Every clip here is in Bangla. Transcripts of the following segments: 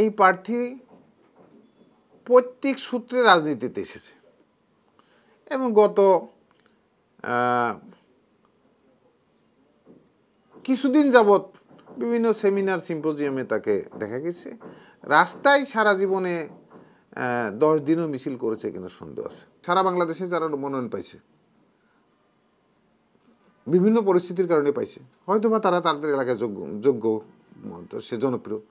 এই প্রার্থী প্রত্যেক সূত্রে রাজনীতিতে এসেছে এবং গত কিছুদিন যাবৎ বিভিন্ন সেমিনার সিম্পোজিয়ামে তাকে দেখা গেছে। রাস্তায় সারা জীবনে 10 দিনও মিছিল করেছে কিনা সন্দেহ আছে। সারা বাংলাদেশে যারা মনোনয়ন পাইছে বিভিন্ন পরিস্থিতির কারণে পাইছে, হয়তো বা তারা তাদের এলাকায় যোগ্য সে জনপ্রিয়।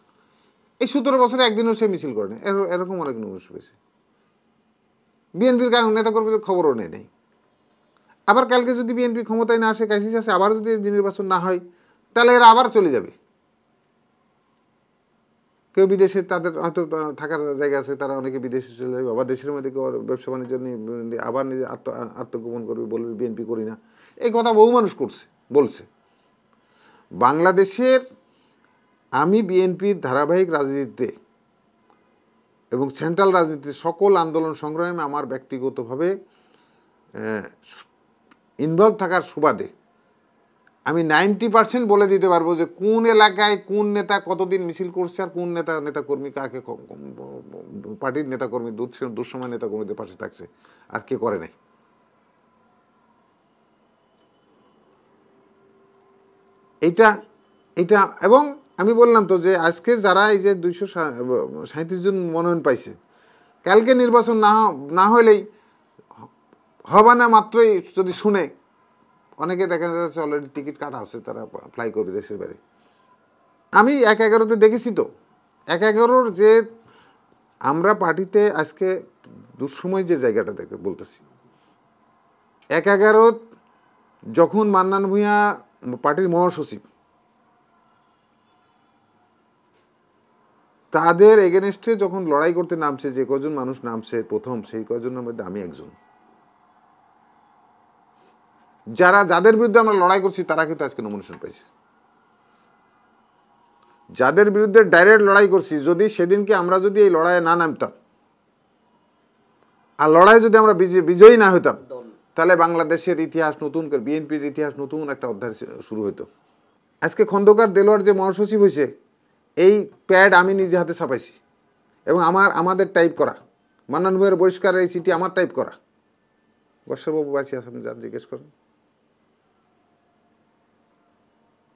এই 17 বছরে একদিনও সে মিছিল করে না, এরকম অনেক মানুষ পেয়েছে। বিএনপির নেতাকর্মীদের খবরও নেই। আবার কালকে যদি বিএনপি ক্ষমতায় না আসে, ক্রাইসিস আসে, আবার যদি নির্বাচন না হয়, তাহলে এরা আবার চলে যাবে। কেউ বিদেশে, তাদের হয়তো থাকার জায়গা আছে, তারা অনেকে বিদেশে চলে যাবে, আবার দেশের মধ্যে কেউ ব্যবসা বাণিজ্য নিয়ে আবার নিজে আত্মগোপন করবে, বলবে বিএনপি করি না। এই কথা বহু মানুষ বলছে। বাংলাদেশের আমি বিএনপির ধারাবাহিক রাজনীতিতে এবং সেন্ট্রাল রাজনীতিতে সকল আন্দোলন সংগ্রামে আমার ব্যক্তিগতভাবে ইনভলভ থাকার সুবাদে আমি 90% বলে দিতে পারবো যে কোন এলাকায় কোন নেতা কতদিন মিছিল করছে আর কোন নেতাকর্মী কাকে পার্টির নেতাকর্মী দুঃসময় নেতাকর্মীদের পাশে থাকছে আর কে করে নাই। এটা এবং আমি বললাম তো যে আজকে যারা এই যে 237 জন মনোনয়ন পাইছে, কালকে নির্বাচন না হলেই হবে না মাত্রই যদি শুনে অনেকে দেখা যাচ্ছে অলরেডি টিকিট কাটা আছে, তারা ফ্লাই করবে দেশের বাইরে। আমি 1-11-তে দেখেছি তো 1-11-র যে আমরা পার্টিতে আজকে দুঃসময় যে জায়গাটা দেখে বলতেছি, 1-11 যখন মান্নান ভূঁইয়া পার্টির মহাসচিব, তাদের এগেনস্টে যখন লড়াই করতে নামছে, যে কজন মানুষ নামছে প্রথম, সেই কজনের মধ্যে আমি একজন। যাদের বিরুদ্ধে আমরা লড়াই করছি তারা কিন্তু আজকে নমিনেশন পাইছে। যাদের বিরুদ্ধে ডাইরেক্ট লড়াই করছি, যদি সেদিনকে আমরা যদি এই লড়াইয়ে না নামতাম আর লড়াই যদি আমরা বিজয়ী না হইতাম, তাহলে বাংলাদেশের ইতিহাস নতুন করে, বিএনপির ইতিহাস নতুন একটা অধ্যায় শুরু হইতো। আজকে খন্দকার দেলোয়ার যে মহাসচিব হয়েছে, এই প্যাড আমি নিজে হাতে ছাপাইছি এবং আমাদের টাইপ করা। মান্নান ভূঁইয়ার বহিষ্কারের এই চিঠি আমার টাইপ করা। বর্ষাবাবু বাঁচি আছেন, যার জিজ্ঞেস করেন।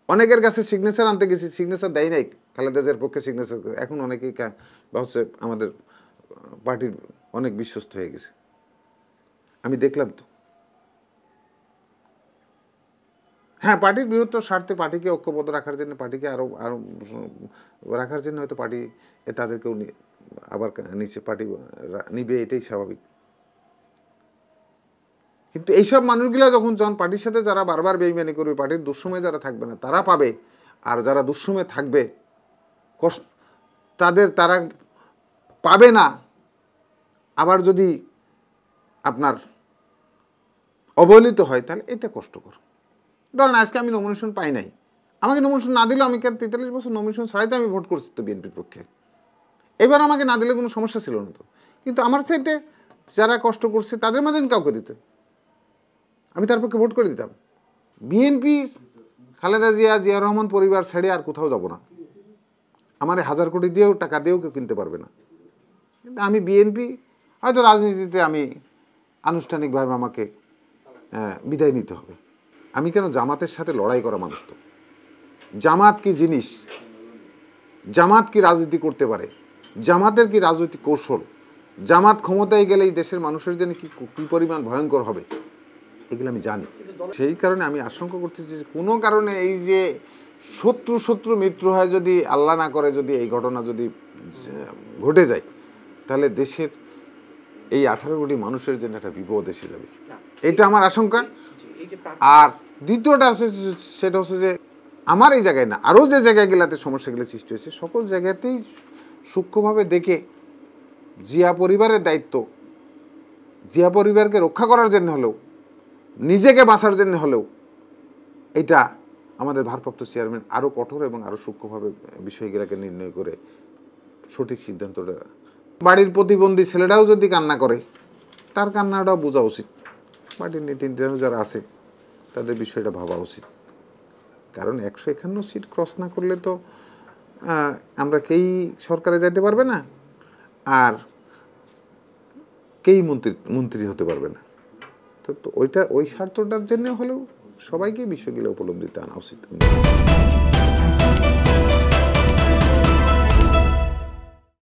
অনেকের কাছে সিগনেচার আনতে গেছি, সিগনেচার দেয় নাই, খালেদা জিয়ার পক্ষে সিগনেচার। এখন অনেকেই ভাবছে আমাদের পার্টির অনেক বিশ্বস্ত হয়ে গেছে। আমি দেখলাম তো। হ্যাঁ, পার্টির বৃহত্তর স্বার্থে, পার্টিকে ঐক্যবদ্ধ রাখার জন্য, পার্টিকে আরো রাখার জন্য হয়তো পার্টি তাদেরকেও আবার নিচে পার্টি নিবে, এটাই স্বাভাবিক। কিন্তু এইসব মানুষগুলা যখন পার্টির সাথে যারা বারবার বেইমানি করবে, পার্টির দুঃসময়ে যারা থাকবে না তারা পাবে, আর যারা দুঃসময়ে থাকবে তারা পাবে না। আবার যদি আপনার অবহেলিত হয়, তাহলে এটা কষ্টকর। ধরেন আজকে আমি নমিনেশন পাই নাই, আমাকে নমিনেশন না দিলেও, আমি 43 বছর নমিনেশন ছাড়াইতে আমি ভোট করছি তো বিএনপির পক্ষে। এবার আমাকে না দিলে কোনো সমস্যা ছিল না তো। কিন্তু আমার চাইতে যারা কষ্ট করছে তাদের মধ্যে কাউকে দিতে, আমি তার পক্ষে ভোট করে দিতাম। বিএনপি, খালেদা জিয়া রহমান পরিবার ছেড়ে আর কোথাও যাব না। আমার 1000 কোটি দিয়েও, টাকা দিয়েও কেউ কিনতে পারবে না। কিন্তু আমি বিএনপি, হয়তো রাজনীতিতে আমি আনুষ্ঠানিকভাবে আমাকে বিদায় নিতে হবে। আমি কেন জামাতের সাথে লড়াই করা মানুষ তো। জামাত কি জিনিস, জামাত কি রাজনীতি করতে পারে, জামাতের কি রাজনৈতিক কৌশল, জামাত ক্ষমতায় গেলে এই দেশের মানুষের জন্য কি পরিমাণ ভয়ঙ্কর হবে, এগুলো আমি জানি। সেই কারণে আমি আশঙ্কা করতেছি যে কোনো কারণে এই যে শত্রু মিত্র হয়, যদি আল্লাহ না করে যদি এই ঘটনা যদি ঘটে যায়, তাহলে দেশের এই 18 কোটি মানুষের জন্য একটা বিপদ এসে যাবে, এটা আমার আশঙ্কা। আর দ্বিতীয়টা সেটা হচ্ছে যে আমার এই জায়গায় না, আরও যে জায়গাগুলোতে সমস্যাগুলো সৃষ্টি হয়েছে, সকল জায়গাতেই সূক্ষ্মভাবে দেখে জিয়া পরিবারের দায়িত্ব, জিয়া পরিবারকে রক্ষা করার জন্য হলেও, নিজেকে বাঁচার জন্য হলেও, এটা আমাদের ভারপ্রাপ্ত চেয়ারম্যান আরও কঠোর এবং আরও সূক্ষ্মভাবে বিষয়গুলোকে নির্ণয় করে সঠিক সিদ্ধান্তটা। বাড়ির প্রতিবন্ধী ছেলেটাও যদি কান্না করে, তার কান্নাটাও বোঝা উচিত। পার্টির নীতি যারা আছে তাদের বিষয়টা ভাবা উচিত। কারণ 151 সিট ক্রস না করলে তো আমরা কেই সরকারে যাইতে পারবে না, আর কেই মন্ত্রী হতে পারবে না। তো ওই স্বার্থটার জন্য হলেও সবাইকে বিষয়গুলো উপলব্ধিতে আনা উচিত।